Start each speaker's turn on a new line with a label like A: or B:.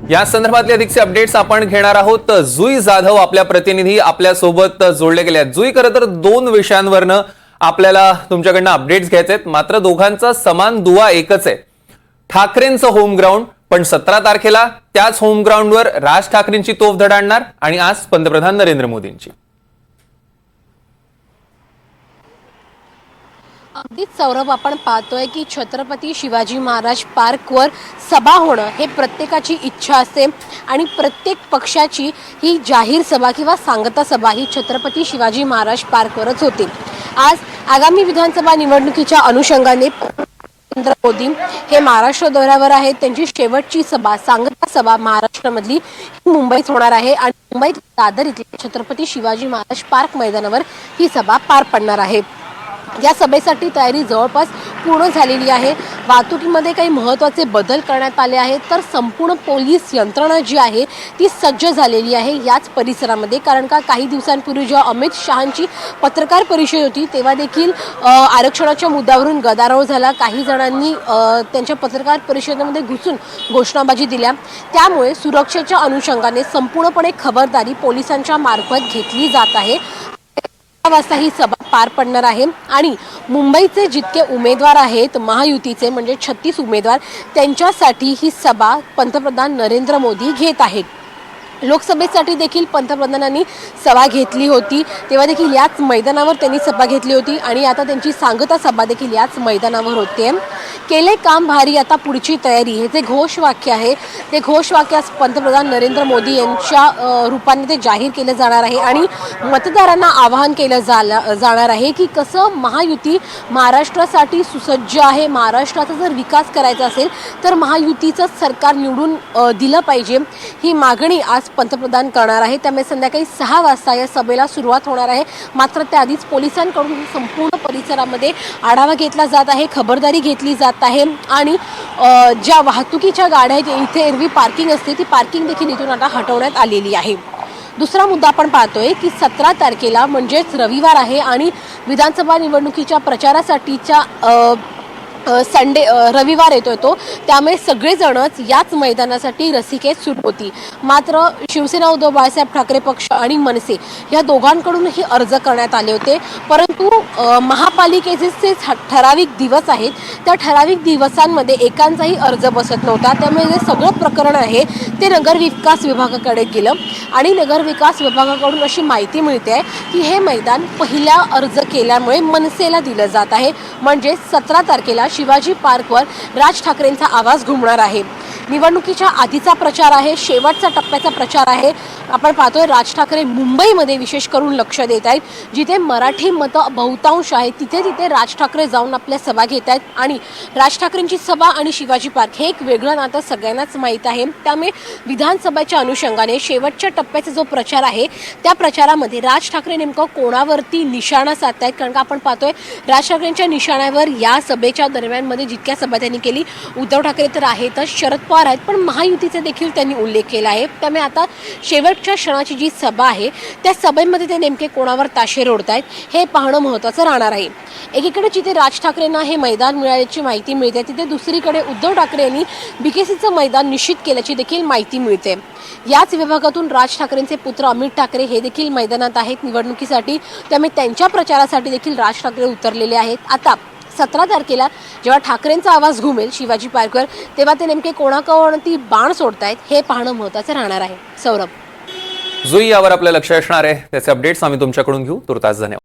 A: या संदर्भातले अधिकचे अपडेट्स आपण घेणार आहोत। जुई जाधव आपल्या प्रतिनिधी आपल्या सोबत जोडले गेले आहेत। जुई, खरं तर दोन विषयांवरनं आपल्याला तुमच्याकडनं अपडेट्स घ्यायचे आहेत, मात्र दोघांचा समान दुवा एकच आहे, ठाकरेंचं होम ग्राउंड। पण 17 तारखेला त्याच होम ग्राउंडवर राज ठाकरेंची तोफ धडाडणार आणि आज पंतप्रधान नरेंद्र मोदींची।
B: अगदीच सौरभ, आपण पाहतोय की छत्रपती शिवाजी महाराज पार्कवर सभा होणं हे प्रत्येकाची इच्छा असते आणि प्रत्येक पक्षाची ही जाहीर सभा किंवा सांगता सभा ही छत्रपती शिवाजी महाराज पार्कवरच होती। आज आगामी विधानसभा निवडणुकीच्या अनुषंगाने नरेंद्र मोदी हे महाराष्ट्र दौऱ्यावर आहेत। त्यांची शेवटची सभा सांगता सभा महाराष्ट्रामधली मुंबईत होणार आहे आणि मुंबईत दादर इथल्या छत्रपती शिवाजी महाराज पार्क मैदानावर ही सभा पार पडणार आहे। या सभेसाठी तयारी जवळपास पूर्ण झालेली आहे। वाहतुकीमध्ये काही महत्त्वाचे बदल करण्यात आले आहेत, तर संपूर्ण पोलीस यंत्रणा जी आहे ती सज्ज झालेली आहे याच परिसरामध्ये। कारण का काही दिवसांपूर्वी जेव्हा अमित शहांची पत्रकार परिषद होती तेव्हा देखील आरक्षणाच्या मुद्द्यावरून गदारोळ झाला। काही जणांनी त्यांच्या पत्रकार परिषदेमध्ये घुसून घोषणाबाजी दिल्या, त्यामुळे सुरक्षेच्या अनुषंगाने संपूर्णपणे खबरदारी पोलिसांच्या मार्फत घेतली जात आहे। वाजता ही सभा पार पडणार आहे आणि मुंबईचे जितके उमेदवार आहेत महायुतीचे म्हणजे 36 उमेदवार, त्यांच्यासाठी ही सभा पंतप्रधान नरेंद्र मोदी घेत आहेत। लोकसभेसाठी देखील पंतप्रधानांनी सभा घेतली होती, तेव्हा देखील याच मैदानावर त्यांनी सभा घेतली होती आणि आता त्यांची सांगता सभा देखील याच मैदानावर होते। केले काम भारी, आता पुढची तयारी, हे जे घोषवाक्य आहे ते घोषवाक्य आज पंतप्रधान नरेंद्र मोदी यांच्या रूपाने ते जाहीर केलं जाणार आहे आणि मतदारांना आवाहन केलं जाणार आहे की कसं महायुती महाराष्ट्रासाठी सुसज्ज आहे। महाराष्ट्राचा जर विकास करायचा असेल तर महायुतीचं सरकार निवडून दिलं पाहिजे, ही मागणी आज पंतप्रधान करणार आहे। त्यामुळे संध्याकाळी 6 वाजता या सभेला सुरुवात होणार आहे। मात्र त्याआधीच पोलिसांकडून संपूर्ण परिसरामध्ये आढावा घेतला जात आहे, खबरदारी घेतली जात आहे आणि ज्या वाहतुकीच्या गाड्या आहेत इथे एरवी पार्किंग असते ती पार्किंग देखील इथून आता हटवण्यात आलेली आहे। दुसरा मुद्दा आपण पाहतोय की 17 तारखेला म्हणजेच रविवार आहे आणि विधानसभा निवडणुकीच्या प्रचारासाठीच्या रविवार येतोय तो, त्यामुळे सगळेजणच याच मैदानासाठी रसिकेत सुरू होती। मात्र शिवसेना उद्धव बाळासाहेब ठाकरे पक्ष आणि मनसे या दोघांकडूनही अर्ज करण्यात आले होते, परंतु महापालिकेचे ठराविक दिवस आहेत त्या ठराविक दिवसांमध्ये एकांचाही अर्ज बसत नव्हता। त्यामुळे जे सगळं प्रकरण आहे ते नगरविकास विभागाकडे गेलं आणि नगरविकास विभागाकडून अशी माहिती मिळते की हे मैदान पहिला अर्ज केल्यामुळे मनसेला दिलं जात आहे। म्हणजे 17 तारखेला शिवाजी पार्कवर राज ठाकरेंचा आवाज घुमणार आहे। निवडणुकीच्या आधीचा प्रचार आहे, शेवटचा टप्प्याचा प्रचार आहे। आपण पाहतोय राज ठाकरे मुंबईमध्ये विशेष करून लक्ष देत आहेत, जिथे मराठी मतं बहुतांश आहेत तिथे राज ठाकरे जाऊन आपल्या सभा घेत आहेत आणि राज ठाकरेंची सभा आणि शिवाजी पार्क हे एक वेगळं नातं सगळ्यांनाच माहीत आहे। त्यामुळे विधानसभेच्या अनुषंगाने शेवटच्या टप्प्याचा जो प्रचार आहे त्या प्रचारामध्ये राज ठाकरे नेमकं कोणावरती निशाणा साधत आहेत, कारण का आपण पाहतोय राज ठाकरेंच्या निशाण्यावर या सभेच्या दरम्यानमध्ये जितक्या सभा त्यांनी केली, उद्धव ठाकरे तर आहेतच, शरद पवार आहेत, पण महायुतीचे देखील त्यांनी उल्लेख केला आहे। त्यामुळे आता शेवटच्या क्षणाची जी सभा आहे त्या सभेमध्ये ते नेमके कोणावर ताशेर ओढतायत हे पाहणं महत्त्वाचं राहणार आहे। एकीकडे जिथे राज ठाकरेंना हे मैदान मिळाल्याची माहिती मिळते, तिथे दुसरीकडे उद्धव ठाकरे यांनी बीकेसीचं मैदान निश्चित केल्याची देखील माहिती मिळते। याच विभागातून राज ठाकरेंचे पुत्र अमित ठाकरे हे देखील मैदानात आहेत निवडणुकीसाठी, त्यामुळे त्यांच्या प्रचारासाठी देखील राज ठाकरे उतरलेले आहेत। आता 17 तारखेला जेव्हा ठाकरेंचा आवाज घुमेल शिवाजी पार्कवर, तेव्हा ते नेमके कोणाकोणती बाण सोडतायत हे पाहणं महत्त्वाचं राहणार आहे। सौरभ,
A: जुई, यावर आपलं लक्ष असणार आहे, त्याचे अपडेट्स आम्ही तुमच्याकडून घेऊ। तुर्तास धन्यवाद।